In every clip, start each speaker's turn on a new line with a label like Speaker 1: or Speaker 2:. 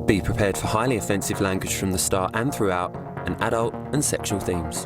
Speaker 1: Be prepared for highly offensive language from the start and throughout, and adult and sexual themes.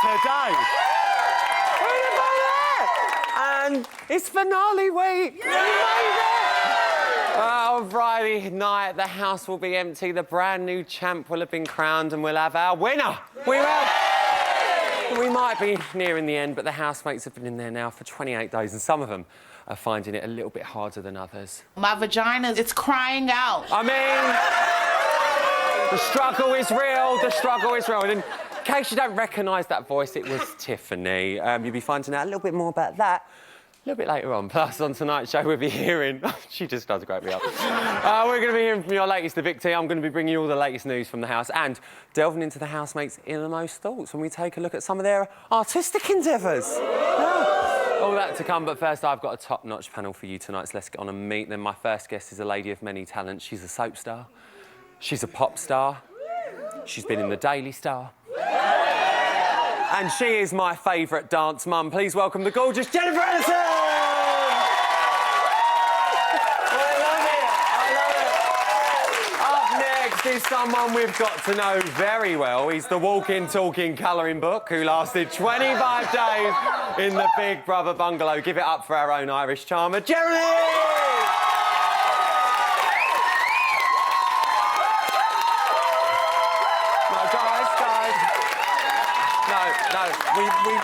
Speaker 2: Today. And it's finale week. On Friday night, the house will be empty. The brand new champ will have been crowned, and we'll have our winner. We might be nearing the end, but the housemates have been in there now for 28 days, and some of them are finding it a little bit harder than others.
Speaker 3: My vagina, it's crying out.
Speaker 2: I mean, the struggle is real. The struggle is real. And in case you don't recognise that voice, it was Tiffany. You'll be finding out a little bit more about that a little bit later on. Plus, on tonight's show, we'll be hearing... she just does great me up. We're going to be hearing from your latest evictee. I'm going to be bringing you all the latest news from the house and delving into the housemates' innermost thoughts when we take a look at some of their artistic endeavours. All that to come, but first, I've got a top-notch panel for you tonight, so let's get on and meet them. My first guest is a lady of many talents. She's a soap star. She's a pop star. She's been in the Daily Star. And she is my favourite dance mum. Please welcome the gorgeous Jennifer Aniston! Up next is someone we've got to know very well. He's the walking, talking colouring book who lasted 25 days in the Big Brother bungalow. Give it up for our own Irish charmer, Jeremy!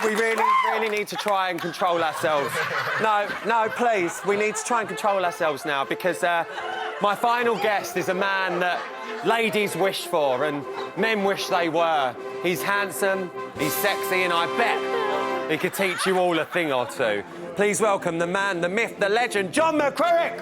Speaker 2: We really need to try and control ourselves. No, please. We need to try and control ourselves now because my final guest is a man that ladies wish for and men wish they were. He's handsome, he's sexy, and I bet he could teach you all a thing or two. Please welcome the man, the myth, the legend, John McCririck!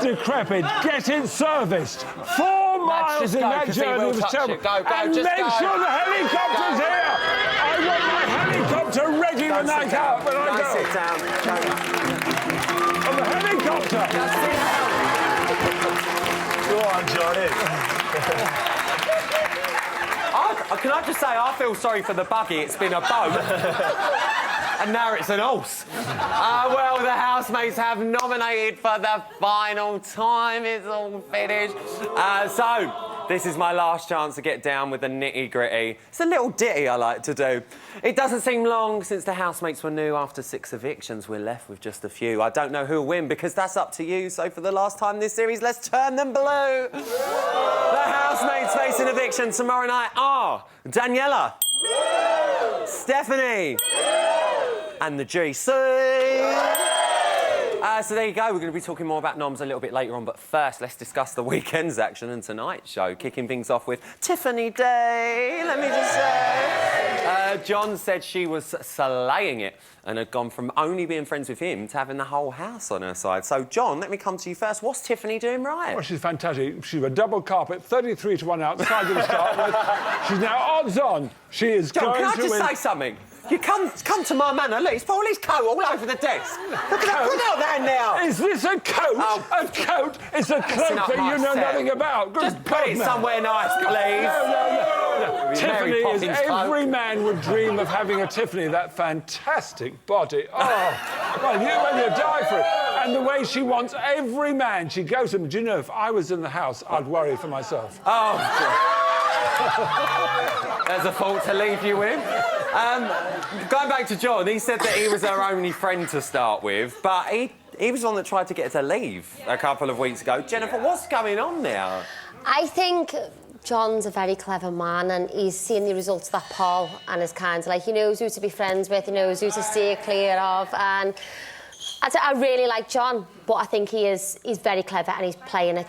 Speaker 4: Decrepit, get it serviced. 4 miles in that journey was terrible.
Speaker 2: Go,
Speaker 4: and
Speaker 2: just
Speaker 4: make
Speaker 2: go.
Speaker 4: sure the helicopter's here. I want my helicopter ready when I go. When I go.
Speaker 2: Sit down.
Speaker 4: On the helicopter.
Speaker 2: Just sit down.
Speaker 5: Go on, Johnny.
Speaker 2: Can I just say, I feel sorry for the buggy. It's been a boat. And now it's an horse. Well, the housemates have nominated for the final time. It's all finished. So, this is my last chance to get down with the nitty-gritty. It's a little ditty I like to do. It doesn't seem long since the housemates were new. After 6 evictions, we're left with just a few. I don't know who'll win because that's up to you. So, for the last time this series, let's turn them blue. The housemates facing eviction tomorrow night are Daniela, Stephanie, and the GC. So there you go. We're going to be talking more about noms a little bit later on, but first, let's discuss the weekend's action and tonight's show. Kicking things off with Tiffany Day, let me just say. John said she was slaying it and had gone from only being friends with him to having the whole house on her side. So, John, let me come to you first. What's Tiffany doing right?
Speaker 4: Well, she's fantastic. She's a double carpet, 33-1 outside to start with. She's now odds on. She is
Speaker 2: John,
Speaker 4: going
Speaker 2: can I
Speaker 4: to
Speaker 2: just
Speaker 4: win.
Speaker 2: say something? You come to my manor, look, he's put all his coat all over the desk. Look at that, put out there now.
Speaker 4: Is this a coat?
Speaker 2: Oh.
Speaker 4: A coat? It's a cloak
Speaker 2: not
Speaker 4: that
Speaker 2: my
Speaker 4: you know
Speaker 2: set.
Speaker 4: nothing about. Good
Speaker 2: Just put it
Speaker 4: God,
Speaker 2: somewhere nice, please.
Speaker 4: No. Tiffany
Speaker 2: Mary
Speaker 4: is...
Speaker 2: Poppins
Speaker 4: Every
Speaker 2: coat.
Speaker 4: man would dream of having a Tiffany, that fantastic body. Oh, well, you die for it. And the way she wants every man, she goes to him. Do you know, if I was in the house, I'd worry for myself.
Speaker 2: Oh, There's a thought to leave you with. Going back to John, he said that he was her only friend to start with, but he was the one that tried to get her to leave a couple of weeks ago. Jennifer, what's going on there?
Speaker 5: I think John's a very clever man and he's seen the results of that poll and is kind of like, he knows who to be friends with, he knows who to steer clear of, and I really like John, but I think he's very clever and he's playing a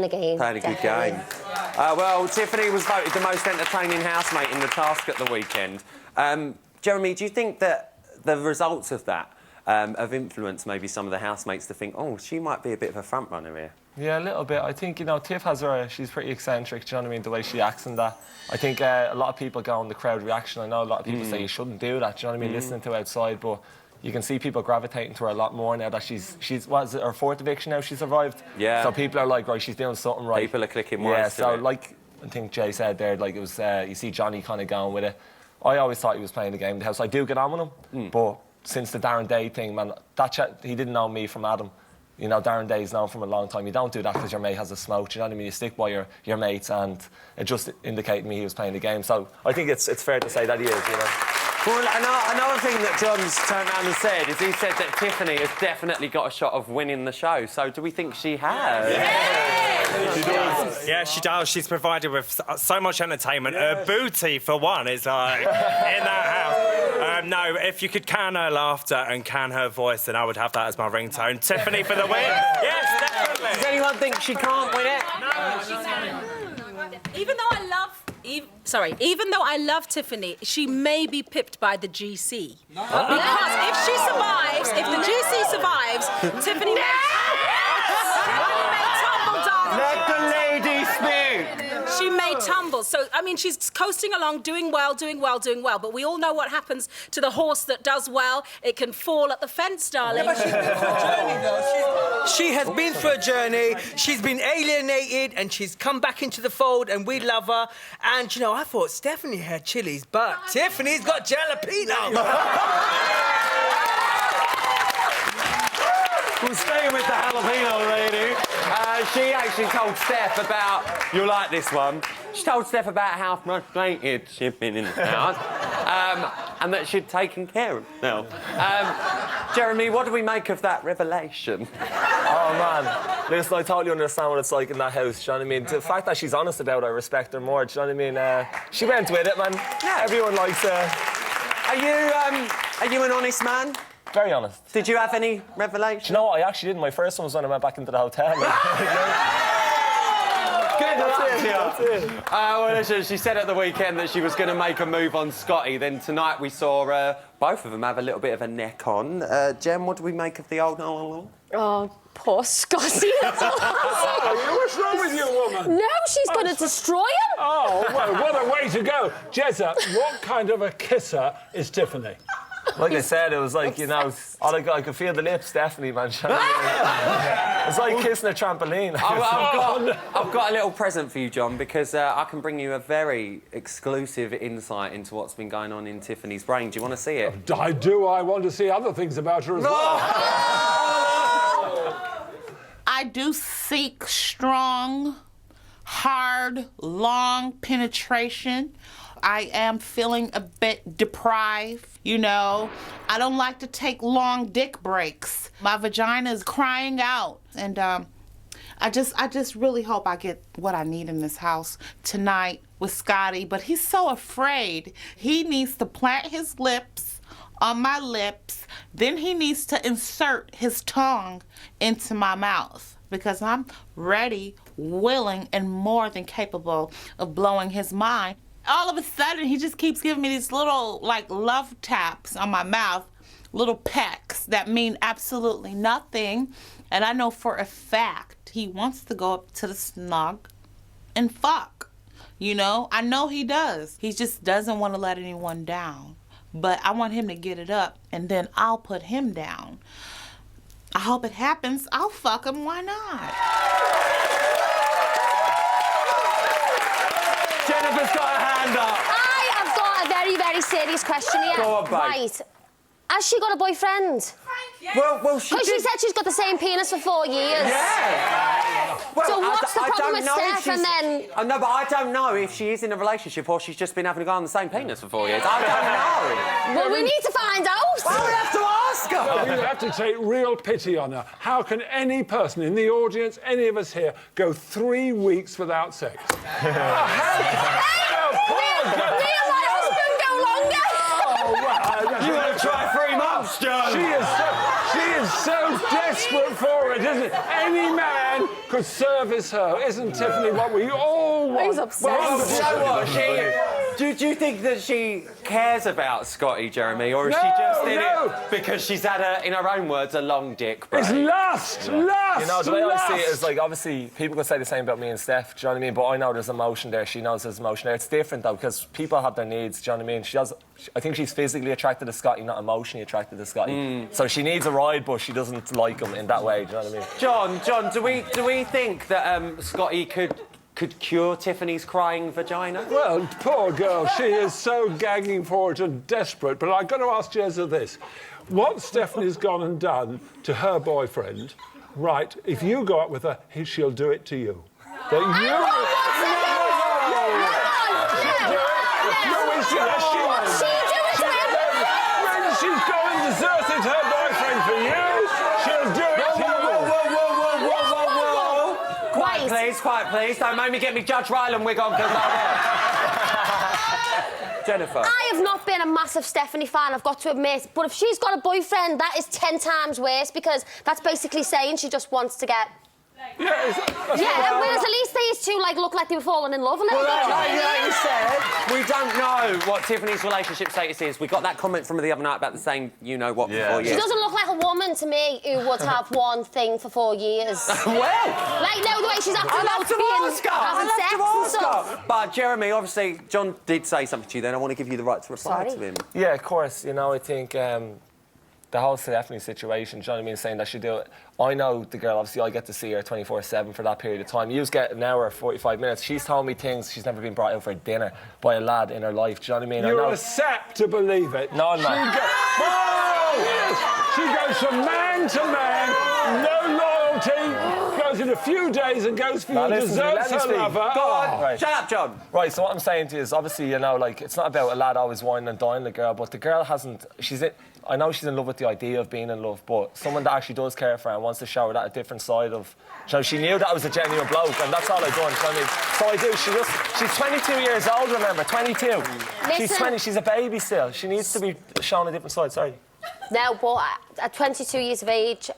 Speaker 5: game.
Speaker 2: Playing a good
Speaker 5: definitely.
Speaker 2: game. Well, Tiffany was voted the most entertaining housemate in the task at the weekend. Jeremy, do you think that the results of that have influenced maybe some of the housemates to think, oh, she might be a bit of a front runner here?
Speaker 6: Yeah, a little bit. I think, you know, Tiff has her... She's pretty eccentric, do you know what I mean? The way she acts and that. I think a lot of people go on the crowd reaction. I know a lot of people say you shouldn't do that, do you know what I mean? Listening to outside, but you can see people gravitating to her a lot more now that she's what is it, her 4th eviction now she survived?
Speaker 2: Yeah.
Speaker 6: So people are like, right, she's doing something right.
Speaker 2: People are clicking more.
Speaker 6: Yeah, so like I think Jay said there, like it was, you see Johnny kind of going with it. I always thought he was playing the game in the house. I do get on with him, but since the Darren Day thing, man, he didn't know me from Adam. You know, Darren Day's known from a long time. You don't do that because your mate has a smoke. Do you know what I mean? You stick by your mates, and it just indicated to me he was playing the game. So I think it's fair to say that he is, you know.
Speaker 2: Well, another thing that John's turned around and said is he said that Tiffany has definitely got a shot of winning the show. So do we think she has?
Speaker 7: Yeah, she does. Yeah, she does. She's provided with so much entertainment. Her booty, for one, is like in that house. No, if you could can her laughter and can her voice, then I would have that as my ringtone. Tiffany for the win. Yes, definitely.
Speaker 2: Does anyone think she can't win it?
Speaker 7: No,
Speaker 8: she can. Even though I love Tiffany, she may be pipped by the GC. No. Because if she survives, if the GC survives, Tiffany may tumble, darling.
Speaker 2: Let the lady speak.
Speaker 8: She may tumble. So, I mean, she's coasting along, doing well. But we all know what happens to the horse that does well. It can fall at the fence, darling.
Speaker 9: Yeah, but she's been through a journey, though. She has been through a journey. She's been alienated, and she's come back into the fold, and we love her. And, you know, I thought Stephanie had chilies, but Tiffany's got jalapeno.
Speaker 2: We'll stay with the jalapeno lady. She actually told Steph about... You'll like this one. She told Steph about how frustrated she'd been in the house and that she'd taken care of herself. Jeremy, what do we make of that revelation?
Speaker 6: Oh, man. Listen, I totally understand what it's like in that house, do you know what I mean? The fact that she's honest about it, I respect her more, do you know what I mean? She went with it, man. Yeah. Everyone likes her.
Speaker 2: Are you an honest man?
Speaker 6: Very honest.
Speaker 2: Did you have any revelation?
Speaker 6: Do you know what? I actually didn't. My first one was when I went back into the hotel.
Speaker 2: Good luck to you.
Speaker 6: That's it.
Speaker 2: Well, listen, she said at the weekend that she was going to make a move on Scotty. Then tonight we saw both of them have a little bit of a neck on. Jem, what do we make of the old...
Speaker 5: Oh, poor Scotty.
Speaker 4: What's wrong with you, woman?
Speaker 5: No, she's going to destroy him.
Speaker 4: Oh, well, what a way to go. Jezza, what kind of a kisser is Tiffany?
Speaker 6: Like I said, it was like, you know, I could feel the lips, definitely, man. It's like kissing a trampoline.
Speaker 2: I've got a little present for you, John, because I can bring you a very exclusive insight into what's been going on in Tiffany's brain. Do you want to see it?
Speaker 4: I do. I want to see other things about her as well.
Speaker 3: I do seek strong, hard, long penetration. I am feeling a bit deprived, you know. I don't like to take long dick breaks. My vagina is crying out. And I just really hope I get what I need in this house tonight with Scotty. But he's so afraid. He needs to plant his lips on my lips. Then he needs to insert his tongue into my mouth. Because I'm ready, willing, and more than capable of blowing his mind. All of a sudden, he just keeps giving me these little, like, love taps on my mouth, little pecks that mean absolutely nothing. And I know for a fact he wants to go up to the snug and fuck. You know? I know he does. He just doesn't want to let anyone down. But I want him to get it up, and then I'll put him down. I hope it happens. I'll fuck him. Why not?
Speaker 2: Jennifer's got her hand up.
Speaker 5: I have got a very, very serious question here.
Speaker 2: Go on, babe.
Speaker 5: Right. Has she got a boyfriend?
Speaker 2: Well, she
Speaker 5: Because she said she's got the same penis for 4 years.
Speaker 2: Yeah. Well,
Speaker 5: So what's the problem with Steph and then...
Speaker 2: No, but I don't know if she is in a relationship or she's just been having a go on the same penis for 4 years. I don't know.
Speaker 5: Well, we need to find out.
Speaker 2: Well, we have to ask her.
Speaker 4: We have to take real pity on her. How can any person in the audience, any of us here, go 3 weeks without sex?
Speaker 5: Me and my husband go longer.
Speaker 4: Oh, well,
Speaker 2: You want to try 3 months, John?
Speaker 4: She is so desperate for it, isn't it? Any man could service her. Isn't Tiffany what we all want?
Speaker 5: He's obsessed.
Speaker 2: Well, you know what? Do you think that she cares about Scotty, Jeremy, or is she just in it because she's had, in her own words, a long dick break?
Speaker 4: It's lust! Lust!
Speaker 6: You know, the way I see it
Speaker 4: lust.
Speaker 6: is, like, obviously, people could say the same about me and Steph, do you know what I mean? But I know there's emotion there, she knows there's emotion there. It's different, though, because people have their needs, do you know what I mean? I think she's physically attracted to Scotty, not emotionally attracted to Scotty. So she needs a ride, but she doesn't like him in that way, do you know what I mean?
Speaker 2: John, do we think that Scotty could cure Tiffany's crying vagina?
Speaker 4: Well, poor girl, she is so gagging for it and desperate. But I've got to ask Jezza this. What Stephanie's gone and done to her boyfriend, right, if you go out with her, she'll do it to you. That when she's gone and deserted her boyfriend for you, she'll do it to you.
Speaker 2: Quiet, please. Don't make me get me Judge Ryland wig on, because Jennifer.
Speaker 5: I have not been a massive Stephanie fan, I've got to admit. But if she's got a boyfriend, that is 10 times worse, because that's basically saying she just wants to get... Whereas at least these two look like they were falling in love a little bit.
Speaker 2: Like you said, we don't know what Tiffany's relationship status is. We got that comment from her the other night about the same you-know-what for 4
Speaker 5: She
Speaker 2: years.
Speaker 5: doesn't look like a woman to me who would have one thing for 4 years.
Speaker 2: Well...
Speaker 5: No, the way she's acting about having sex and stuff.
Speaker 2: But, Jeremy, obviously, John did say something to you then. I want to give you the right to reply to him.
Speaker 6: Yeah, of course. You know, I think the whole Stephanie situation, do you know what I mean, saying that she do it. I know the girl, obviously, I get to see her 24/7 for that period of time. You just get an hour, 45 minutes. She's told me things she's never been brought out for dinner by a lad in her life, do you know what I mean?
Speaker 4: You're a sap to believe it.
Speaker 6: No, I'm not.
Speaker 4: She goes from man to man, no loyalty, goes in a few days and goes for you, deserves her lover.
Speaker 2: Go on, right. Shut up, John.
Speaker 6: Right, so what I'm saying to you is, obviously, you know, like, it's not about a lad always whining and dining the girl, but the girl hasn't, I know she's in love with the idea of being in love, but someone that actually does care for her and wants to show her that a different side of... You know, she knew that I was a genuine bloke, and that's all I've done. So, I mean, so I do. She's 22 years old, remember, 22.
Speaker 5: Listen.
Speaker 6: She's 20, she's a baby still. She needs to be shown a different side, sorry.
Speaker 5: No, but at 22 years of age,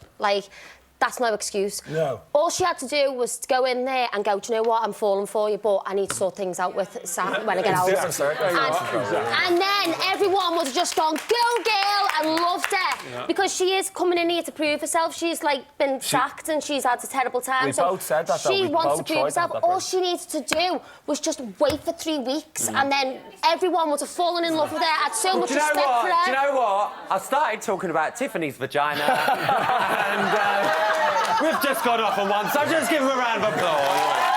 Speaker 5: that's no excuse.
Speaker 4: No.
Speaker 5: All she had to do was to go in there and go, do you know what, I'm falling for you, but I need to sort things out with Sam when I get older. And then everyone would have just gone, go girl, and loved her. Because she is coming in here to prove herself. She's been sacked and she's had a terrible time.
Speaker 6: We both said that, though.
Speaker 5: She
Speaker 6: We
Speaker 5: wants to
Speaker 6: both
Speaker 5: prove
Speaker 6: tried
Speaker 5: herself.
Speaker 6: that,
Speaker 5: All she needed to do was just wait for 3 weeks and then everyone would have fallen in love with her, had so much respect for her.
Speaker 2: Do you know what? I started talking about Tiffany's vagina and we've just got off on one, so just give him a round of applause.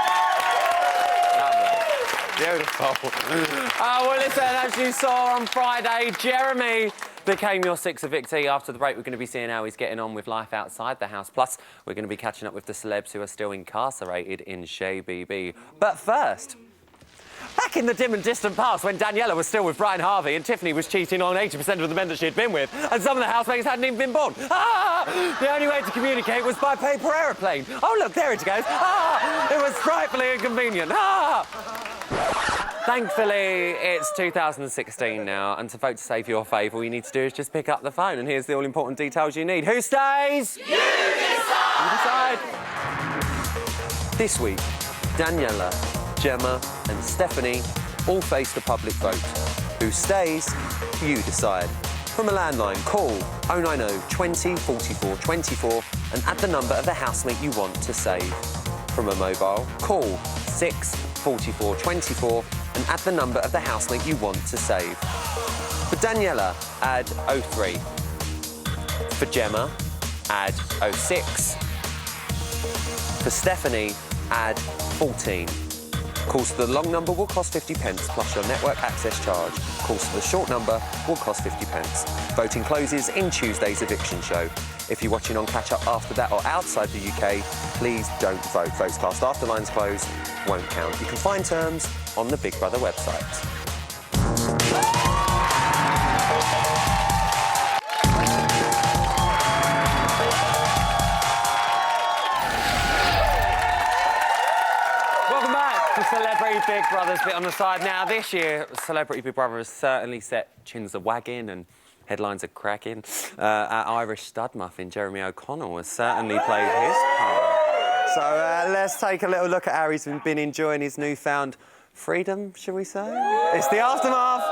Speaker 2: Beautiful. Well, listen, as you saw on Friday, Jeremy became your sixth evictee. After the break, we're going to be seeing how he's getting on with life outside the house. Plus, we're going to be catching up with the celebs who are still incarcerated in CBBUK. But first... Back in the dim and distant past, when Daniela was still with Brian Harvey and Tiffany was cheating on 80% of the men that she'd been with, and some of the housemates hadn't even been born. The only way to communicate was by paper aeroplane. Oh, look, there it goes. It was frightfully inconvenient. Thankfully, it's 2016 now, and to vote to save your fave, all you need to do is just pick up the phone, and here's the all-important details you need. Who stays? You decide! You decide. This week, Daniela, Gemma and Stephanie all face the public vote. Who stays? You decide. From a landline, call 090 20 44 24 and add the number of the housemate you want to save. From a mobile, call 6 44 24 and add the number of the housemate you want to save. For Daniela, add 03. For Gemma, add 06. For Stephanie, add 14. Calls to the long number will cost 50p plus your network access charge. Calls to the short number will cost 50p. Voting closes in Tuesday's eviction show. If you're watching on catch-up after that or outside the UK, please don't vote. Votes cast after lines close won't count. You can find terms on the Big Brother website. Welcome back to Celebrity Big Brother's bit on the side. Now, this year, Celebrity Big Brother has certainly set chins are wagging and headlines are cracking. Our Irish stud muffin, Jeremy O'Connell, has certainly played his part. So let's take a little look at how he's been enjoying his newfound freedom, shall we say? It's the aftermath.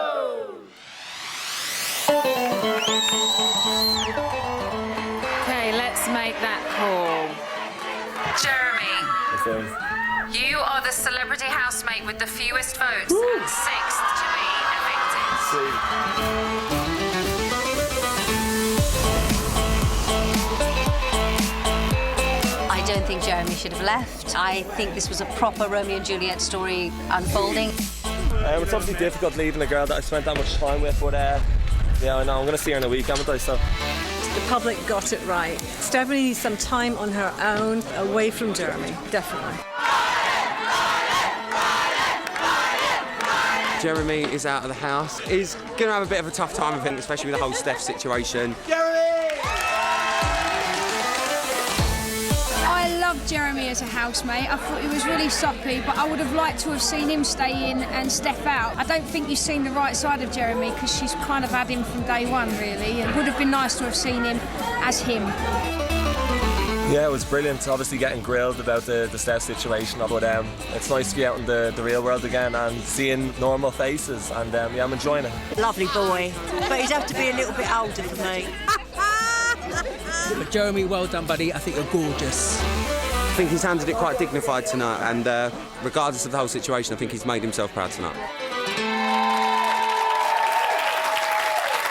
Speaker 10: Okay, let's make that call. Jeremy, you are the celebrity housemate with the fewest votes and sixth to be evicted.
Speaker 11: I don't think Jeremy should have left. I think this was a proper Romeo and Juliet story unfolding.
Speaker 6: It's obviously difficult leaving a girl that I spent that much time with, but yeah, I know, I'm going to see her in a week, haven't I? So.
Speaker 12: The public got it right. Stephanie needs some time on her own, away from Jeremy, definitely.
Speaker 2: Jeremy is out of the house. He's going to have a bit of a tough time, I think, especially with the whole Steph situation.
Speaker 13: I love Jeremy as a housemate. I thought he was really soppy, but I would have liked to have seen him stay in and Steph out. I don't think you've seen the right side of Jeremy because she's kind of had him from day one, really, and it would have been nice to have seen him as him.
Speaker 6: Yeah, it was brilliant. Obviously getting grilled about the Steph situation, but it's nice to be out in the real world again and seeing normal faces, and yeah, I'm enjoying it.
Speaker 14: Lovely boy, but he'd have to be a little bit older for me.
Speaker 9: But Jeremy, well done, buddy. I think you're gorgeous.
Speaker 2: I think he's handled it quite dignified tonight, and regardless of the whole situation, I think he's made himself proud tonight.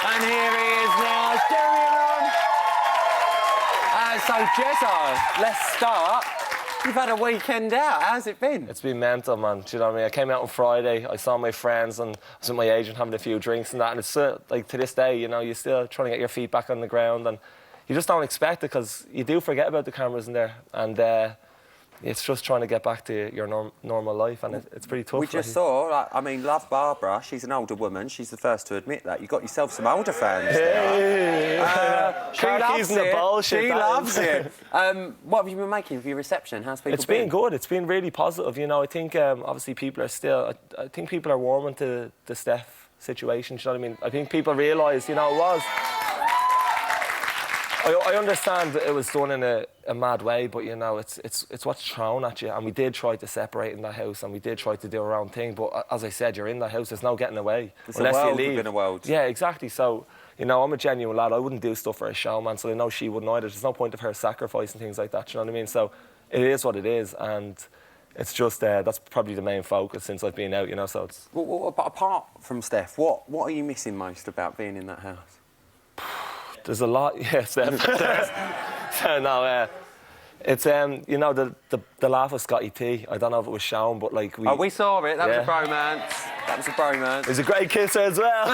Speaker 2: And here he is now, Jeremy on. So, Jezzo, let's start. You've had a weekend out. How's it been?
Speaker 6: It's been mental, man. Do you know what I mean? I came out on Friday, I saw my friends, and I was with my agent having a few drinks and that, and it's like, to this day, you know, you're still trying to get your feet back on the ground, and you just don't expect it because you do forget about the cameras in there, and it's just trying to get back to your normal life, and it's pretty tough.
Speaker 2: We just saw, like, I mean, love Barbara. She's an older woman. She's the first to admit that. You got yourself some older fans there. She loves it. She loves it. What have you been making for your reception? How's people been?
Speaker 6: It's been good. It's been really positive. You know, I think obviously people are still. I think people are warming to the Steph situation. Do you know what I mean? I think people realise, you know, it was. I understand that it was done in a mad way, but, you know, it's what's thrown at you. And we did try to separate in that house, and we did try to do our own thing. But as I said, you're in that house. There's no getting away.
Speaker 2: It's unless a world you leave. Within a world.
Speaker 6: Yeah, exactly. So, you know, I'm a genuine lad. I wouldn't do stuff for a show, man. So I know she wouldn't either. There's no point of her sacrificing things like that. Do you know what I mean? So it is what it is, and it's just that's probably the main focus since I've been out. You know, so it's.
Speaker 2: Well, apart from Steph, what are you missing most about being in that house?
Speaker 6: There's a lot, yeah, Steph. No, it's you know, the laugh of Scotty T. I don't know if it was shown, but like
Speaker 2: we saw it. That was a bromance. That was a bromance.
Speaker 6: He was a great kisser as well.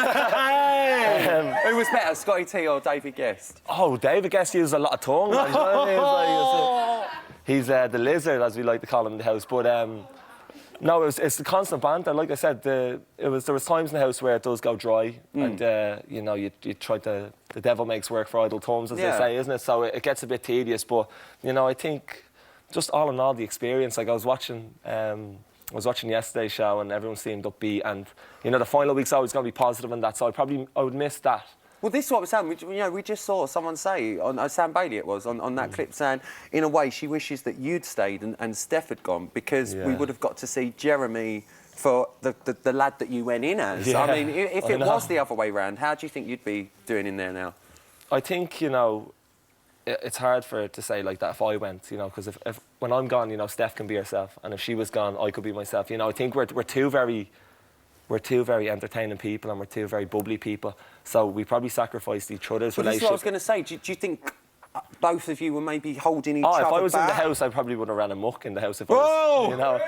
Speaker 2: Who was better, Scotty T or David Guest?
Speaker 6: Oh, David Guest used a lot of tongue. Man, you know what I mean? He's the lizard, as we like to call him in the house. But no, it's the constant banter. Like I said, there was times in the house where it does go dry, and you know, you try to. The devil makes work for idle thumbs, as they say, isn't it? So it gets a bit tedious. But you know, I think just all in all, the experience. Like I was watching yesterday's show, and everyone seemed upbeat, and you know, the final week's always going to be positive in that. So I would miss that.
Speaker 2: Well, this is what we're saying. We just saw someone say, on Sam Bailey it was, on that clip, saying, in a way, she wishes that you'd stayed and Steph had gone, because we would have got to see Jeremy for the lad that you went in as.
Speaker 6: Yeah,
Speaker 2: I mean, if it was the other way round, how do you think you'd be doing in there now?
Speaker 6: I think, you know, it's hard for it to say like that if I went, you know, because if when I'm gone, you know, Steph can be herself, and if she was gone, I could be myself. You know, I think we're two very entertaining people, and we're two very bubbly people. So we probably sacrificed each other's relationship.
Speaker 2: This is what I was going to say. Do you think both of you were maybe holding each other back?
Speaker 6: If I was in the house, I probably would have ran amok in the house. If I was, you know.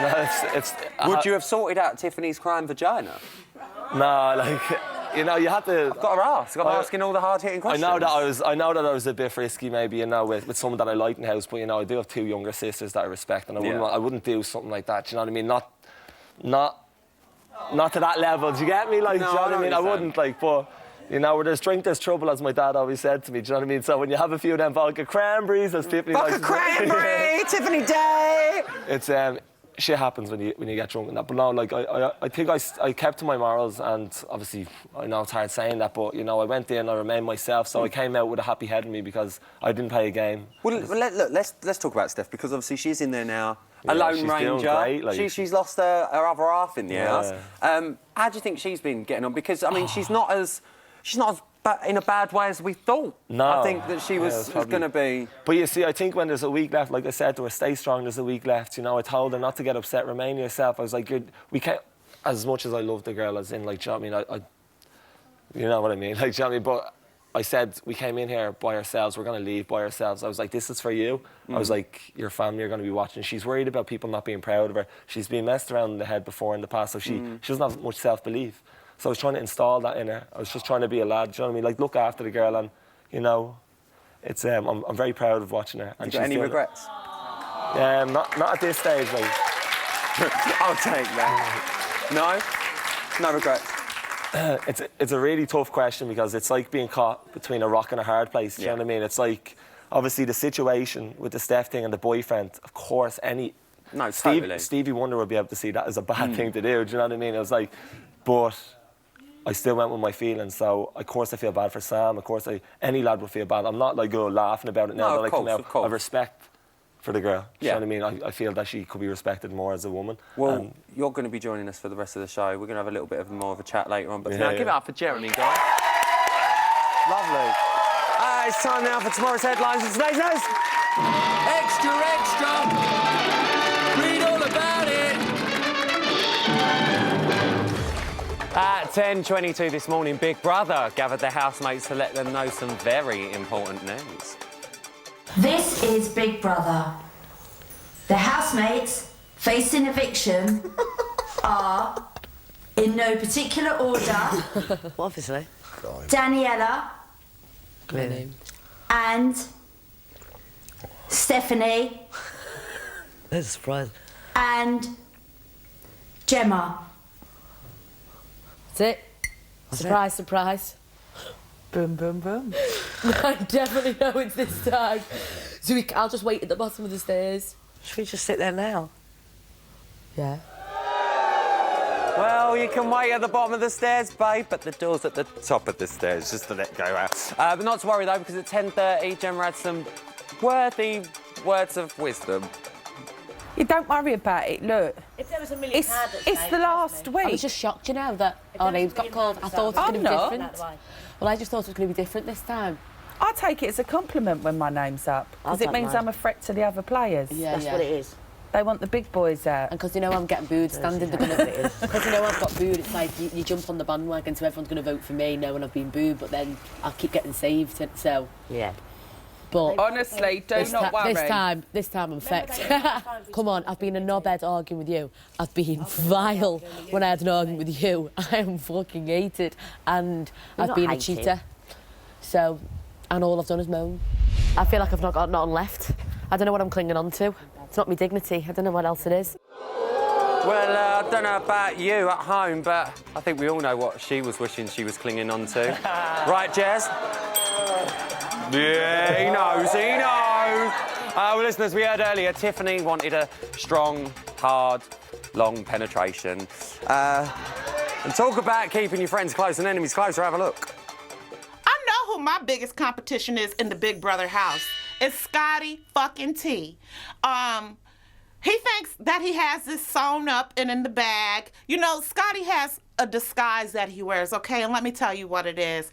Speaker 6: No, it's
Speaker 2: Would you have sorted out Tiffany's crying vagina?
Speaker 6: No, like, you know, you had to.
Speaker 2: I've got to ask. I'm asking all the hard-hitting questions.
Speaker 6: I know that I was a bit frisky, maybe, you know, with someone that I like in the house. But you know, I do have 2 younger sisters that I respect, and I wouldn't do something like that. Do you know what I mean? Not to that level. Do you get me? Like,
Speaker 2: No,
Speaker 6: do you know what I mean? I
Speaker 2: understand.
Speaker 6: wouldn't, like, but. You know, where there's drink, there's trouble, as my dad always said to me. Do you know what I mean? So when you have a few of them vodka cranberries, as Tiffany likes to say.
Speaker 2: Cranberry, Tiffany Day.
Speaker 6: It's shit happens when you get drunk and that. But no, like I think I kept to my morals, and obviously I know it's hard saying that, but you know, I went in, I remained myself, so I came out with a happy head in me because I didn't play a game.
Speaker 2: Well, let's talk about Steph, because obviously she's in there now. A lone
Speaker 6: she's
Speaker 2: ranger.
Speaker 6: doing great, like.
Speaker 2: She's lost her other half in the house. How do you think she's been getting on? Because I mean, she's not as in a bad way as we thought.
Speaker 6: No.
Speaker 2: I think that she was going to be.
Speaker 6: But you see, I think when there's a week left, like I said to her, stay strong, there's a week left. You know, I told her not to get upset, remain yourself. I was like, we can't, as much as I love the girl, as in, like, do you know what I mean? You know what I mean? Like, do you know what I mean? But I said, we came in here by ourselves, we're going to leave by ourselves. I was like, this is for you. I was like, your family are going to be watching. She's worried about people not being proud of her. She's been messed around in the head before in the past, so she doesn't have much self-belief. So I was trying to install that in her. I was just trying to be a lad, do you know what I mean? Like, look after the girl, and, you know, it's, I'm very proud of watching her. And
Speaker 2: you got any regrets?
Speaker 6: Not at this stage, like.
Speaker 2: I'll take that. No regrets.
Speaker 6: It's a really tough question, because it's like being caught between a rock and a hard place, do you know what I mean? It's like, obviously, the situation with the Steph thing and the boyfriend, of course, Stevie Wonder would be able to see that as a bad thing to do, do you know what I mean? It was like, but I still went with my feelings, so of course I feel bad for Sam, of course any lad would feel bad. I'm not like laughing about it now,
Speaker 2: no,
Speaker 6: that I come out. I have respect for the girl, do you know what I mean? I feel that she could be respected more as a woman.
Speaker 2: Well, you're going to be joining us for the rest of the show. We're going to have a little bit more of a chat later on, but now give it up for Jeremy, guys. Lovely. It's time now for tomorrow's headlines and today's news.
Speaker 15: Extra, extra! Read all about it!
Speaker 2: At 10:22 this morning, Big Brother gathered their housemates to let them know some very important news.
Speaker 16: This is Big Brother. The housemates facing eviction are, in no particular order,
Speaker 14: Obviously.
Speaker 16: Daniela and Stephanie
Speaker 14: That's a surprise.
Speaker 16: and Gemma.
Speaker 17: That's it. Surprise, surprise.
Speaker 14: Boom, boom, boom.
Speaker 17: I definitely know it's this time. So I'll just wait at the bottom of the stairs.
Speaker 14: Should we just sit there now?
Speaker 17: Yeah.
Speaker 2: Well, you can wait at the bottom of the stairs, babe, but the door's at the top of the stairs, just to let go out. But not to worry, though, because at 10:30, Gemma had some worthy words of wisdom.
Speaker 18: You don't worry about it, look.
Speaker 11: If there was £1 million
Speaker 18: it's the last week.
Speaker 17: I was just shocked, you know, that our names got called. I thought it was going to be different. Well, I just thought it was going to be different this time.
Speaker 18: I take it as a compliment when my name's up, because it means I'm a threat to the other players.
Speaker 17: Yeah,
Speaker 11: That's what it is.
Speaker 18: They want the big boys out.
Speaker 17: And because you know I'm getting booed standing, they're going to... Because you know I've got booed, it's like you jump on the bandwagon, so everyone's going to vote for me knowing I've been booed, but then I'll keep getting saved, so...
Speaker 11: Yeah.
Speaker 17: But
Speaker 18: honestly, do not worry.
Speaker 17: This time I'm fecked. Come on, I've been a knobhead arguing with you. I've been vile when I had an argument with you. I am fucking hated, and I've been a cheater. So, and all I've done is moan. I feel like I've not got nothing left. I don't know what I'm clinging on to. It's not my dignity. I don't know what else it is.
Speaker 2: Well, I don't know about you at home, but I think we all know what she was wishing she was clinging on to. Right, Jez? Yeah, he knows, he knows. Well, listeners, we heard earlier Tiffany wanted a strong, hard, long penetration. And talk about keeping your friends close and enemies closer. Have a look.
Speaker 3: I know who my biggest competition is in the Big Brother house. It's Scotty fucking T. He thinks that he has this sewn up and in the bag. You know, Scotty has a disguise that he wears, okay? And let me tell you what it is.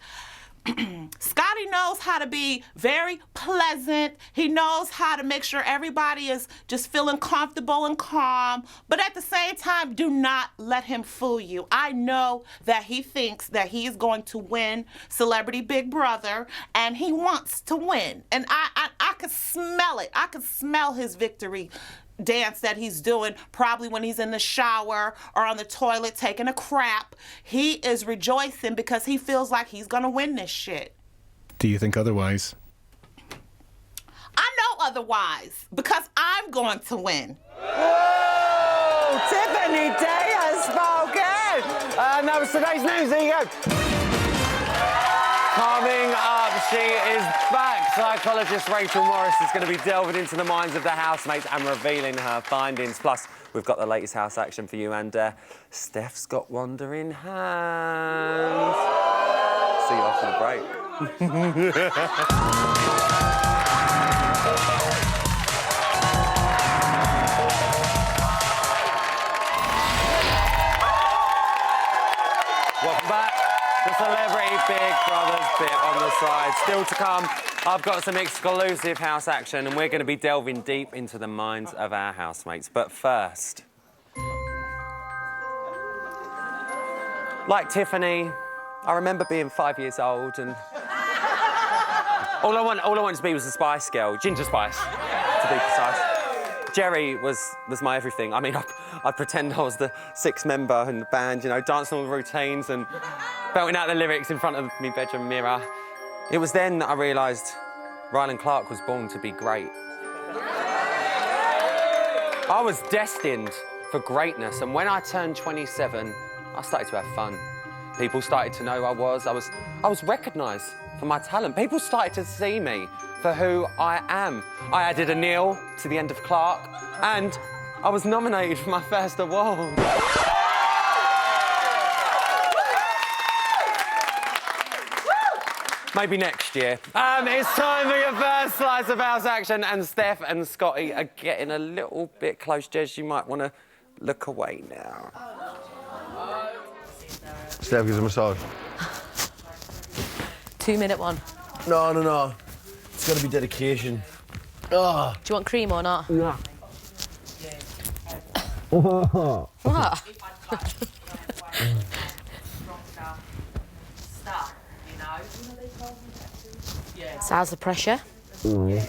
Speaker 3: Scotty knows how to be very pleasant. He knows how to make sure everybody is just feeling comfortable and calm. But at the same time, do not let him fool you. I know that he thinks that he is going to win Celebrity Big Brother, and he wants to win. And I could smell it. I could smell his victory dance that he's doing, probably when he's in the shower or on the toilet taking a crap. He is rejoicing because he feels like he's gonna win this shit.
Speaker 19: Do you think otherwise?
Speaker 3: I know otherwise, because I'm going to win.
Speaker 2: Whoa! Tiffany Day has spoken! And that was today's news. There you go. Coming up, she is back. Psychologist Rachel Morris is going to be delving into the minds of the housemates and revealing her findings. Plus, we've got the latest house action for you, and Steph's got wandering hands. See you after the break. Welcome back. The Celebrity Big Brothers bit on the side. Still to come, I've got some exclusive house action and we're going to be delving deep into the minds of our housemates. But first... Like Tiffany, I remember being 5 years old and... all I wanted to be was a Spice Girl, Ginger Spice, to be precise. Jerry was my everything. I mean, I'd pretend I was the sixth member in the band, you know, dancing all the routines and belting out the lyrics in front of my bedroom mirror. It was then that I realised Rylan Clark was born to be great. I was destined for greatness, and when I turned 27, I started to have fun. People started to know who I was recognised for my talent. People started to see me for who I am. I added a Neil to the end of Clark, and I was nominated for my first award. Maybe next year. It's time for your first slice of house action, and Steph and Scotty are getting a little bit close. Jez, you might want to look away now.
Speaker 20: Steph gives a massage.
Speaker 17: 2-minute one.
Speaker 20: No. It's got to be dedication. Oh.
Speaker 17: Do you want cream or not?
Speaker 20: No.
Speaker 17: What? So how's the pressure?
Speaker 20: Right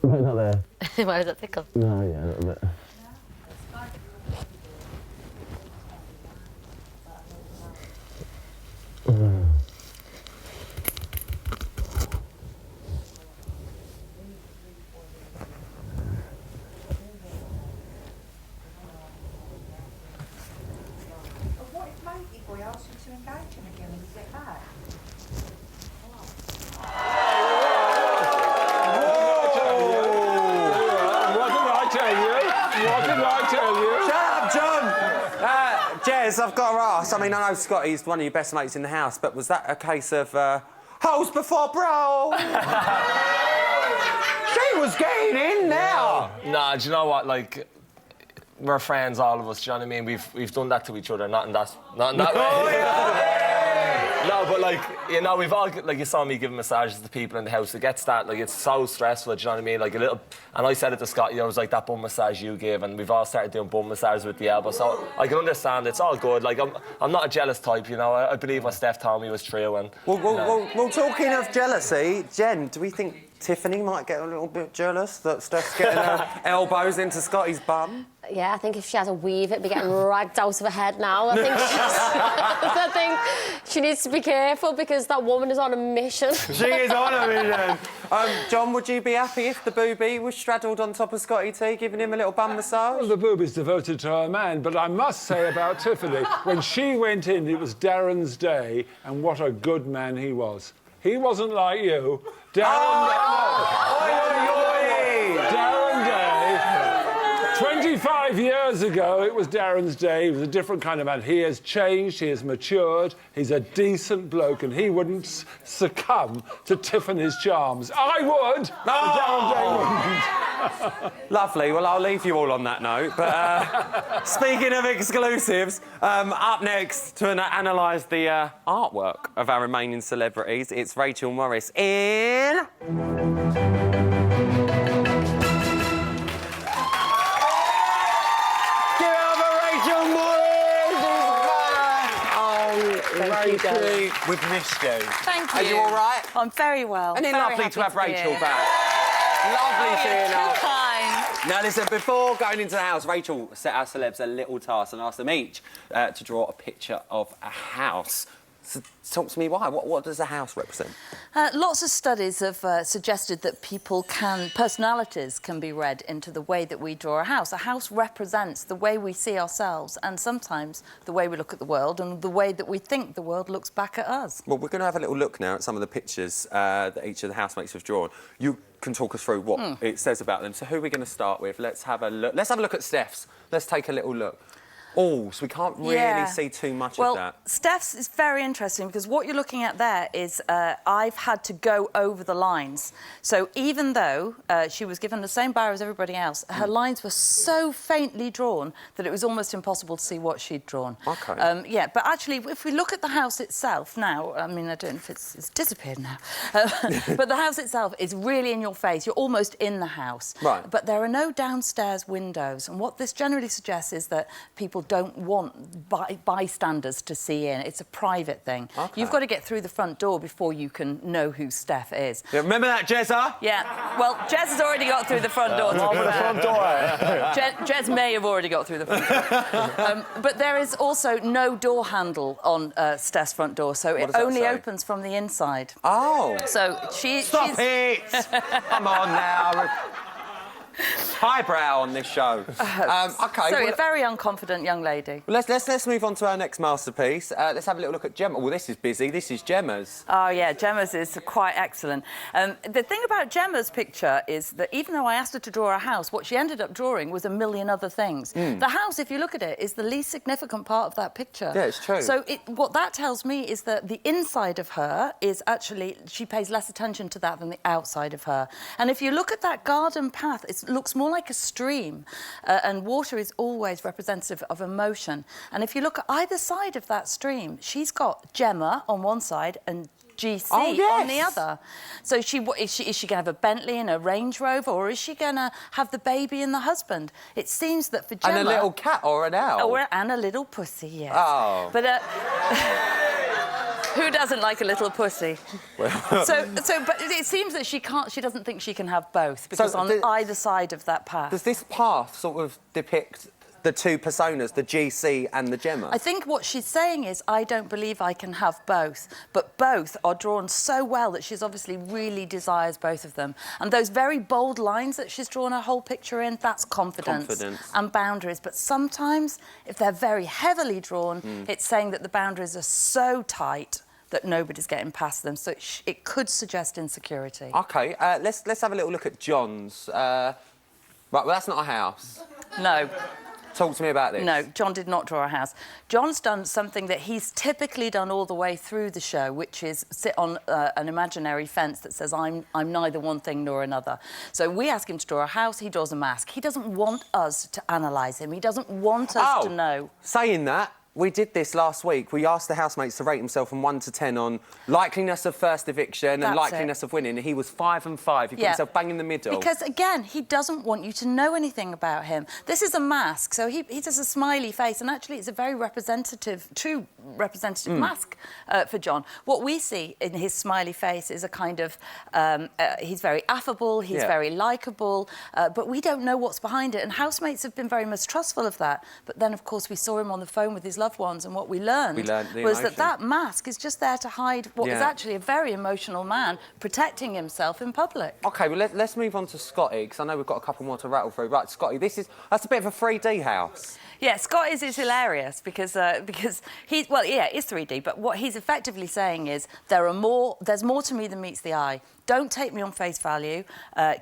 Speaker 20: not there.
Speaker 17: Why does that tickle?
Speaker 20: No, yeah, a little bit.
Speaker 2: Jez, I've got to ask. I mean, I know Scotty's one of your best mates in the house, but was that a case of holes before bro? She was getting in now.
Speaker 6: Nah, do you know what? Like, we're friends, all of us. Do you know what I mean? We've done that to each other, not in that way. No, but like, you know, we've all, like, you saw me giving massages to people in the house. It gets that, like, it's so stressful, do you know what I mean? Like, a little, and I said it to Scott, you know, it was like that bum massage you gave, and we've all started doing bum massages with the elbow, so I can understand, it's all good. Like, I'm not a jealous type, you know, I believe what Steph told me was true, and...
Speaker 2: Well, talking of jealousy, Jen, do we think Tiffany might get a little bit jealous that Steph's getting her elbows into Scotty's bum?
Speaker 5: Yeah, I think if she has a weave, it'd be getting ragged out of her head now. I think she needs to be careful because that woman is on a mission.
Speaker 2: She is on a mission. John, would you be happy if the boobie was straddled on top of Scotty T, giving him a little bum massage?
Speaker 4: Well, the boobie's devoted to her man, but I must say about Tiffany, when she went in, it was Darren's day, and what a good man he was. He wasn't like you. Darren Day. 25 years ago, it was Darren's day. He was a different kind of man. He has changed, he has matured, he's a decent bloke, and he wouldn't succumb to Tiffany's charms. I would, but Darren Day wouldn't.
Speaker 2: Lovely. Well, I'll leave you all on that note. But speaking of exclusives, up next to analyse the artwork of our remaining celebrities, it's Rachel Morris in...
Speaker 11: Thank you,
Speaker 2: We've missed you.
Speaker 11: Thank you.
Speaker 2: Are you all right?
Speaker 11: I'm very well.
Speaker 2: And it's
Speaker 11: very
Speaker 2: lovely to have
Speaker 11: happy
Speaker 2: Rachel
Speaker 11: here.
Speaker 2: back. Lovely seeing
Speaker 21: Too
Speaker 2: you.
Speaker 21: kind.
Speaker 2: Now, listen, before going into the house, Rachel set our celebs a little task and asked them each to draw a picture of a house. So, talk to me why. What does a house represent?
Speaker 21: Lots of studies have suggested that personalities can be read into the way that we draw a house. A house represents the way we see ourselves and sometimes the way we look at the world and the way that we think the world looks back at us.
Speaker 2: Well, we're going to have a little look now at some of the pictures that each of the housemates have drawn. You can talk us through what it says about them. So who are we going to start with? Let's have a look. Let's have a look at Steph's. Let's take a little look. Oh, so we can't really see too much of that.
Speaker 21: Well, Steph's is very interesting because what you're looking at there is I've had to go over the lines. So even though she was given the same bar as everybody else, her lines were so faintly drawn that it was almost impossible to see what she'd drawn.
Speaker 2: OK.
Speaker 21: Yeah, but actually, if we look at the house itself now, I mean, I don't know if it's disappeared now, but the house itself is really in your face. You're almost in the house.
Speaker 2: Right.
Speaker 21: But there are no downstairs windows. And what this generally suggests is that people don't want bystanders to see in. It's a private thing.
Speaker 2: Okay.
Speaker 21: You've got to get through the front door before you can know who Steph is.
Speaker 2: Yeah, remember that, Jezza?
Speaker 21: Yeah. Well, Jez has already got through the front door.
Speaker 2: The front door.
Speaker 21: Jez may have already got through the front door. But there is also no door handle on Steph's front door, so it only opens from the inside.
Speaker 2: Oh.
Speaker 21: So
Speaker 2: Stop it! Come on now. Highbrow on this show. OK.
Speaker 21: So, a very unconfident young lady.
Speaker 2: Well, let's move on to our next masterpiece. Let's have a little look at Gemma. Well, this is busy. This is Gemma's.
Speaker 21: Oh, yeah, Gemma's is quite excellent. The thing about Gemma's picture is that even though I asked her to draw a house, what she ended up drawing was a million other things. The house, if you look at it, is the least significant part of that picture.
Speaker 2: Yeah, it's true.
Speaker 21: So what that tells me is that the inside of her is actually, she pays less attention to that than the outside of her. And if you look at that garden path, it looks more like a stream, and water is always representative of emotion. And if you look at either side of that stream, she's got Gemma on one side and GC on the other. So is she going to have a Bentley and a Range Rover, or is she going to have the baby and the husband? It seems that for Gemma...
Speaker 2: And a little cat or an owl.
Speaker 21: And a little pussy, yes.
Speaker 2: Oh.
Speaker 21: But... Who doesn't like a little pussy?
Speaker 2: Well.
Speaker 21: But it seems that she doesn't think she can have both, because on either side of that path.
Speaker 2: Does this path sort of depict the two personas, the GC and the Gemma?
Speaker 21: I think what she's saying is, I don't believe I can have both, but both are drawn so well that she's obviously really desires both of them. And those very bold lines that she's drawn her whole picture in, that's confidence. And boundaries. But sometimes, if they're very heavily drawn, it's saying that the boundaries are so tight that nobody's getting past them, so it could suggest insecurity.
Speaker 2: OK, let's have a little look at John's. Right, well, that's not a house.
Speaker 21: No.
Speaker 2: Talk to me about this.
Speaker 21: No, John did not draw a house. John's done something that he's typically done all the way through the show, which is sit on an imaginary fence that says, I'm neither one thing nor another. So we ask him to draw a house, he draws a mask. He doesn't want us to analyse him. He doesn't want us to know.
Speaker 2: Saying that, we did this last week. We asked the housemates to rate himself from 1 to 10 on likeliness of first eviction and likeliness of winning. He was 5 and 5. He put himself bang in the middle.
Speaker 21: Because, again, he doesn't want you to know anything about him. This is a mask, so he does a smiley face, and actually it's a very true representative mask for John. What we see in his smiley face is a kind of... he's very affable, he's very likeable, but we don't know what's behind it, and housemates have been very mistrustful of that. But then, of course, we saw him on the phone with his loved ones, and what we learned was that mask is just there to hide what is actually a very emotional man protecting himself in public.
Speaker 2: OK, well, let's move on to Scotty, because I know we've got a couple more to rattle through. Right, Scotty, that's a bit of a 3D house.
Speaker 21: Yeah, Scotty's is hilarious because he's... Well, yeah, it's 3D, but what he's effectively saying is there's more to me than meets the eye. Don't take me on face value.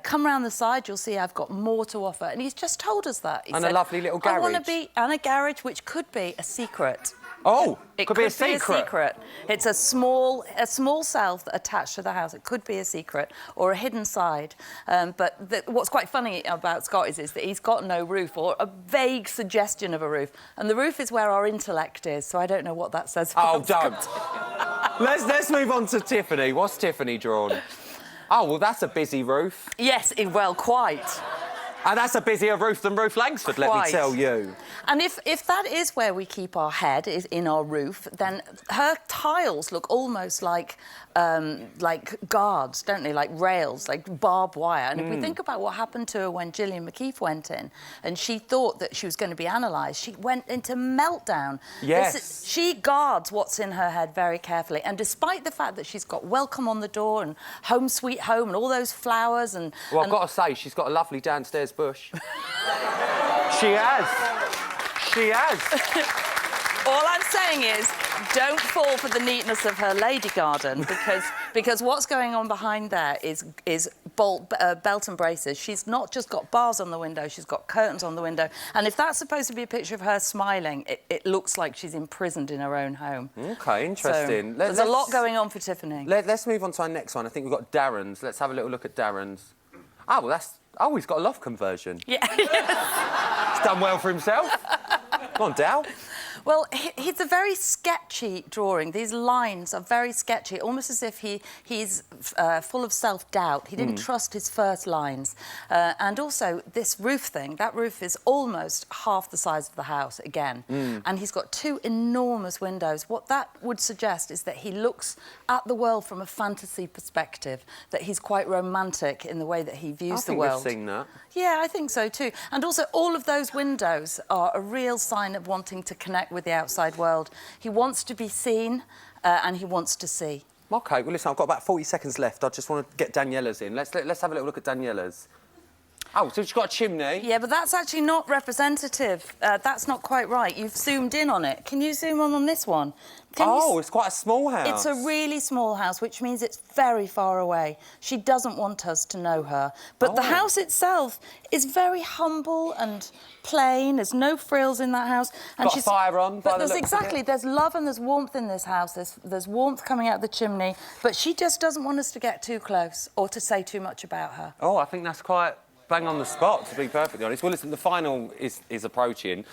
Speaker 21: Come round the side, you'll see I've got more to offer. And he's just told us that. He said,
Speaker 2: a lovely little garage.
Speaker 21: I want to be... And a garage, which could be a secret.
Speaker 2: Oh,
Speaker 21: it
Speaker 2: could be a secret.
Speaker 21: It's a small cell attached to the house. It could be a secret or a hidden side. But what's quite funny about Scott is that he's got no roof or a vague suggestion of a roof. And the roof is where our intellect is, so I don't know what that says about
Speaker 2: don't. Let's move on to Tiffany. What's Tiffany drawn? Oh, well, that's a busy roof.
Speaker 21: Yes, well, quite.
Speaker 2: And that's a busier roof than Ruth Langsford, let me
Speaker 21: Quite.
Speaker 2: tell you.
Speaker 21: And if that is where we keep our head, is in our roof, then her tiles look almost like guards, don't they? Like rails, like barbed wire. And if we think about what happened to her when Gillian McKeith went in, and she thought that she was going to be analysed, she went into meltdown.
Speaker 2: Yes.
Speaker 21: She guards what's in her head very carefully. And despite the fact that she's got welcome on the door and home sweet home and all those flowers and...
Speaker 2: Well, I've got to say, she's got a lovely downstairs bush. She has. She has.
Speaker 21: All I'm saying is, don't fall for the neatness of her lady garden, because what's going on behind there is belt and braces. She's not just got bars on the window, she's got curtains on the window. And if that's supposed to be a picture of her smiling, it looks like she's imprisoned in her own home.
Speaker 2: OK, interesting.
Speaker 21: So, there's a lot going on for Tiffany.
Speaker 2: Let's move on to our next one. I think we've got Darren's. Let's have a little look at Darren's. Oh, well, that's... Oh, he's got a loft conversion.
Speaker 21: Yeah.
Speaker 2: He's done well for himself. Come on, Dal.
Speaker 21: Well, it's a very sketchy drawing. These lines are very sketchy, almost as if he's full of self-doubt. He didn't trust his first lines. And also, this roof thing, that roof is almost half the size of the house again. And he's got two enormous windows. What that would suggest is that he looks at the world from a fantasy perspective, that he's quite romantic in the way that he views the world.
Speaker 2: I think we've seen that.
Speaker 21: Yeah, I think so too. And also, all of those windows are a real sign of wanting to connect with the outside world. He wants to be seen and he wants to see.
Speaker 2: OK, well, listen, I've got about 40 seconds left. I just want to get Daniela's in. Let's have a little look at Daniela's. Oh, so she's got a chimney.
Speaker 21: Yeah, but that's actually not representative. That's not quite right. You've zoomed in on it. Can you zoom on this one?
Speaker 2: It's quite a small house.
Speaker 21: It's a really small house, which means it's very far away. She doesn't want us to know her. But the house itself is very humble and plain. There's no frills in that house. And
Speaker 2: got a fire on.
Speaker 21: But there's love and there's warmth in this house. There's warmth coming out the chimney. But she just doesn't want us to get too close or to say too much about her.
Speaker 2: Oh, I think that's quite bang on the spot, to be perfectly honest. Well, listen, the final is approaching.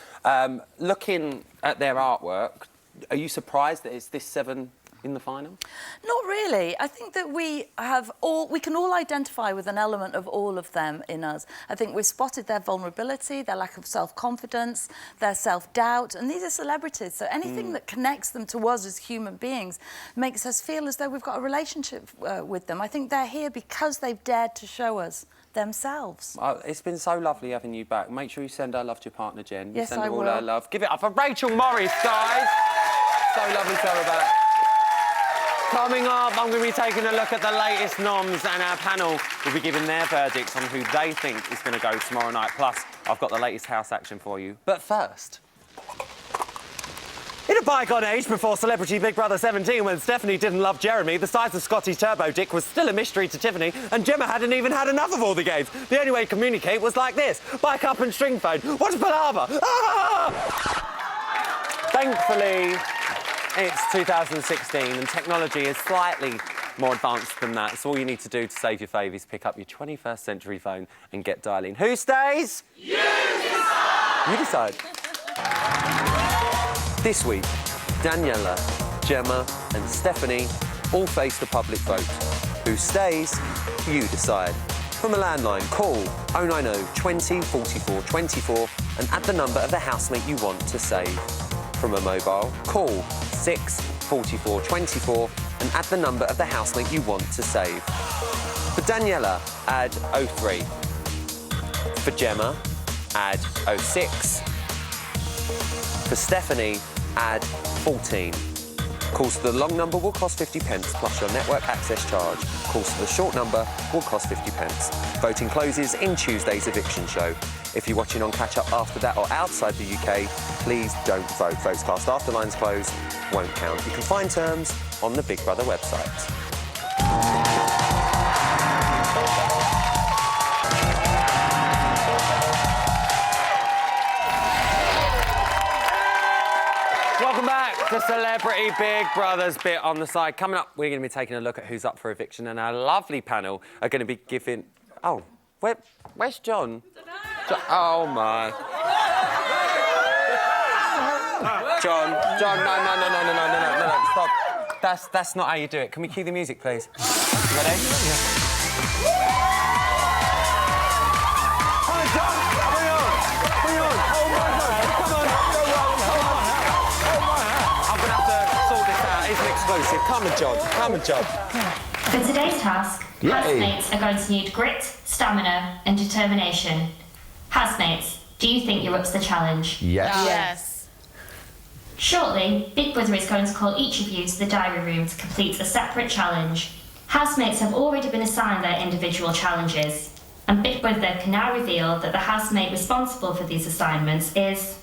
Speaker 2: Looking at their artwork, are you surprised that it's this 7 in the final?
Speaker 21: Not really. I think that we can all identify with an element of all of them in us. I think we've spotted their vulnerability, their lack of self-confidence, their self-doubt, and these are celebrities, so anything that connects them to us as human beings makes us feel as though we've got a relationship with them. I think they're here because they've dared to show us themselves.
Speaker 2: Oh, it's been so lovely having you back. Make sure you send our love to your partner, Jen.
Speaker 21: Yes,
Speaker 2: send
Speaker 21: I
Speaker 2: her all
Speaker 21: will.
Speaker 2: our love. Give it up for Rachel Morris, guys. So lovely to have her back. Coming up, I'm going to be taking a look at the latest noms, and our panel will be giving their verdicts on who they think is going to go tomorrow night. Plus, I've got the latest house action for you. But first... In a bygone age before Celebrity Big Brother 17, when Stephanie didn't love Jeremy, the size of Scotty's turbo dick was still a mystery to Tiffany, and Gemma hadn't even had enough of all the games. The only way to communicate was like this: bike up and string phone. What's palaver? Ah! Thankfully, it's 2016, and technology is slightly more advanced than that. So all you need to do to save your fave is pick up your 21st century phone and get dialing. Who stays? You decide! You decide. This week, Daniela, Gemma and Stephanie all face the public vote. Who stays? You decide. From a landline, call 090 20 44 24 and add the number of the housemate you want to save. From a mobile, call 6 44 24 and add the number of the housemate you want to save. For Daniela, add 03. For Gemma, add 06. For Stephanie, add 14. Calls to the long number will cost 50p plus your network access charge. Calls to the short number will cost 50p. Voting closes in Tuesday's eviction show. If you're watching on catch-up after that or outside the UK, please don't vote. Votes cast after lines close won't count. You can find terms on the Big Brother website. Welcome back to Celebrity Big Brother's bit on the side. Coming up, we're going to be taking a look at who's up for eviction, and our lovely panel are going to be giving... Oh, where's John? Oh, my. John, no, stop. That's not how you do it. Can we cue the music, please? You ready? Yeah. exclusive. Come on, John. Come on, John.
Speaker 16: For today's task, housemates are going to need grit, stamina, and determination. Housemates, do you think you're up to the challenge?
Speaker 8: Yes.
Speaker 16: Shortly, Big Brother is going to call each of you to the diary room to complete a separate challenge. Housemates have already been assigned their individual challenges, and Big Brother can now reveal that the housemate responsible for these assignments is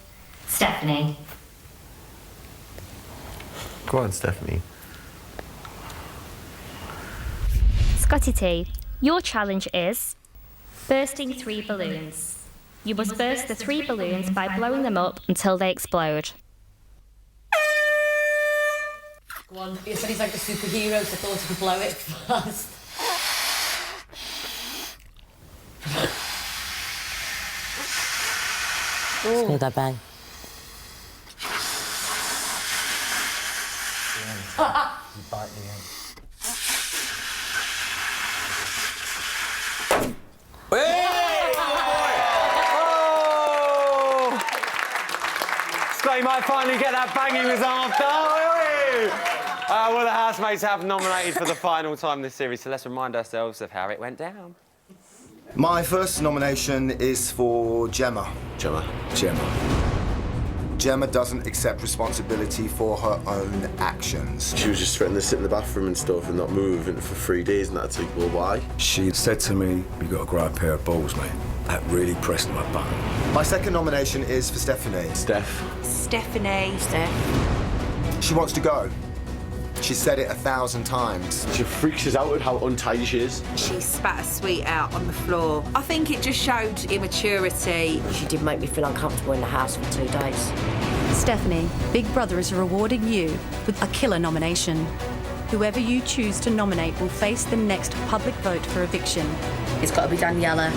Speaker 16: Stephanie.
Speaker 20: Go on, Stephanie.
Speaker 16: Scotty T, your challenge is bursting 3 balloons. You must burst the 3 balloons by blowing them up until they explode.
Speaker 17: Go on. He said he's like a superhero, so I thought he could blow it fast. Let's hear that bang.
Speaker 2: Scotty might finally get that bang he was after. Well, the housemates have nominated for the final time this series, so let's remind ourselves of how it went down.
Speaker 1: My first nomination is for Gemma.
Speaker 20: Gemma.
Speaker 1: Gemma doesn't accept responsibility for her own actions.
Speaker 20: She was just threatening to sit in the bathroom and stuff and not move for 3 days, and that's like, well, why?
Speaker 22: She said to me, "You got to grow a pair of balls, mate." That really pressed my button.
Speaker 1: My second nomination is for Stephanie.
Speaker 14: Stephanie.
Speaker 1: She wants to go. She's said it 1,000 times.
Speaker 20: She freaks us out at how untidy she is.
Speaker 14: She spat a sweet out on the floor. I think it just showed immaturity.
Speaker 17: She did make me feel uncomfortable in the house for 2 days.
Speaker 23: Stephanie, Big Brother is rewarding you with a killer nomination. Whoever you choose to nominate will face the next public vote for eviction.
Speaker 17: It's got to be Daniela.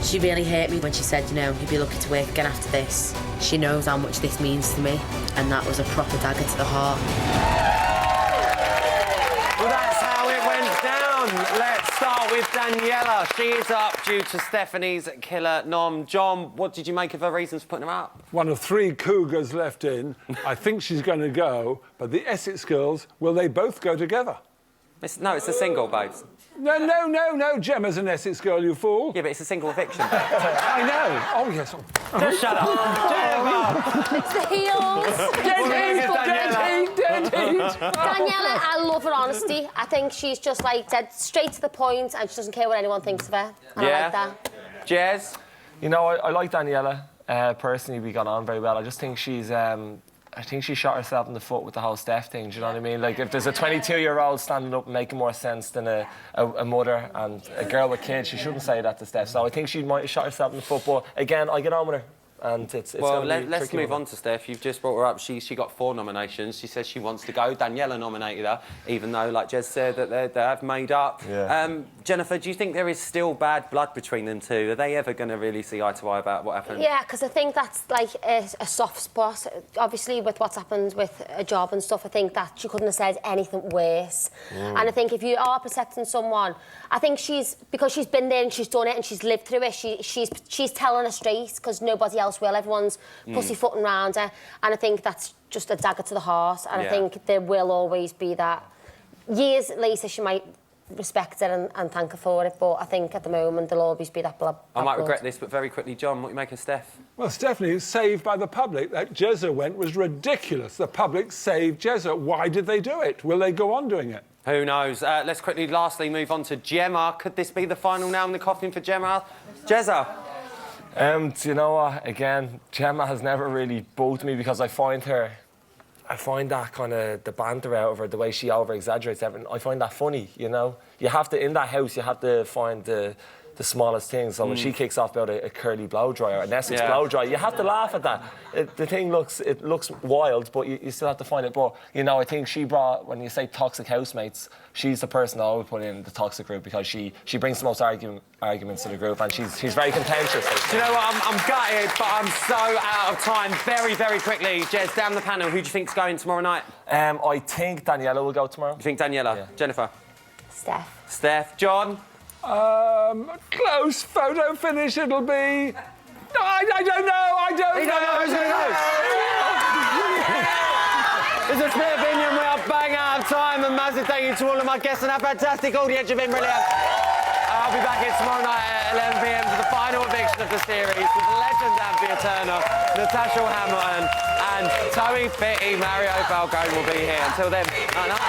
Speaker 17: She really hurt me when she said, you know, you'd be lucky to work again after this. She knows how much this means to me, and that was a proper dagger to the heart.
Speaker 2: Well, that's how it went down. Let's start with Daniela. She is up due to Stephanie's killer nom. John, what did you make of her reasons for putting her up?
Speaker 4: One of 3 cougars left in. I think she's going to go, but the Essex girls, will they both go together?
Speaker 2: No, it's a single, babes.
Speaker 4: No. Gemma's an Essex girl, you fool.
Speaker 2: Yeah, but it's a single eviction.
Speaker 4: I know. Oh, yes.
Speaker 2: Just shut up.
Speaker 5: It's the heels.
Speaker 4: Dead heat.
Speaker 5: Daniela, I love her honesty. I think she's just like dead straight to the point and she doesn't care what anyone thinks of her. And I like that.
Speaker 2: Jez?
Speaker 6: You know, I like Daniela. Personally, we got on very well. I just think she's... I think she shot herself in the foot with the whole Steph thing, do you know what I mean? Like, if there's a 22-year-old standing up making more sense than a mother and a girl with kids, she shouldn't say that to Steph. So I think she might have shot herself in the foot, but again, I get on with her. And it's
Speaker 2: well,
Speaker 6: gonna be
Speaker 2: let's
Speaker 6: tricky
Speaker 2: move on to Steph. You've just brought her up. She got 4 nominations. She says she wants to go. Daniela nominated her, even though, like Jez said, that they have made up.
Speaker 6: Yeah.
Speaker 2: Jennifer, do you think there is still bad blood between them two? Are they ever going to really see eye to eye about what happened?
Speaker 5: Yeah, because I think that's like a soft spot. Obviously, with what's happened with a job and stuff, I think that she couldn't have said anything worse. And I think if you are protecting someone, I think because she's been there and she's done it and she's lived through it, she's telling her straight because nobody else will. Everyone's pussyfooting round her, and I think that's just a dagger to the heart. And I think there will always be that. Years later, she might respect her and thank her for it, but I think at the moment there'll always be that blood.
Speaker 2: I might regret this, but very quickly, John, what do you make of Steph?
Speaker 4: Well, Stephanie is saved by the public. That Jezza went was ridiculous. The public saved Jezza. Why did they do it? Will they go on doing it?
Speaker 2: Who knows? Let's quickly, lastly, move on to Gemma. Could this be the final nail in the coffin for Gemma? Jezza?
Speaker 6: Do you know what? Again, Gemma has never really bugged me because I find that kind of the banter out of her, the way she over-exaggerates everything, I find that funny, you know? You have to, in that house, you have to find the smallest things. So when she kicks off about a curly blow dryer, an Essex blow dryer, you have to laugh at that. The thing looks wild, but you still have to find it. But, you know, I think she brought, when you say toxic housemates, she's the person I would put in the toxic group because she brings the most arguments to the group, and she's very contentious.
Speaker 2: Do you know what? I'm gutted, but I'm so out of time. Very, very quickly, Jez, down the panel, who do you think's going tomorrow night?
Speaker 6: I think Daniela will go tomorrow.
Speaker 2: You think Daniela? Yeah. Jennifer?
Speaker 5: Steph.
Speaker 2: John?
Speaker 4: Close photo finish it'll be. I don't know.
Speaker 2: There's a split opinion. We are bang out of time, and massive thank you to all of my guests and our fantastic audience. You've been brilliant. I'll be back here tomorrow night at 11 p.m. for the final eviction of the series with legend Anthea Turner, Natasha Hamilton, and Toby Fitty. Mario Falcone will be here. Until then, night.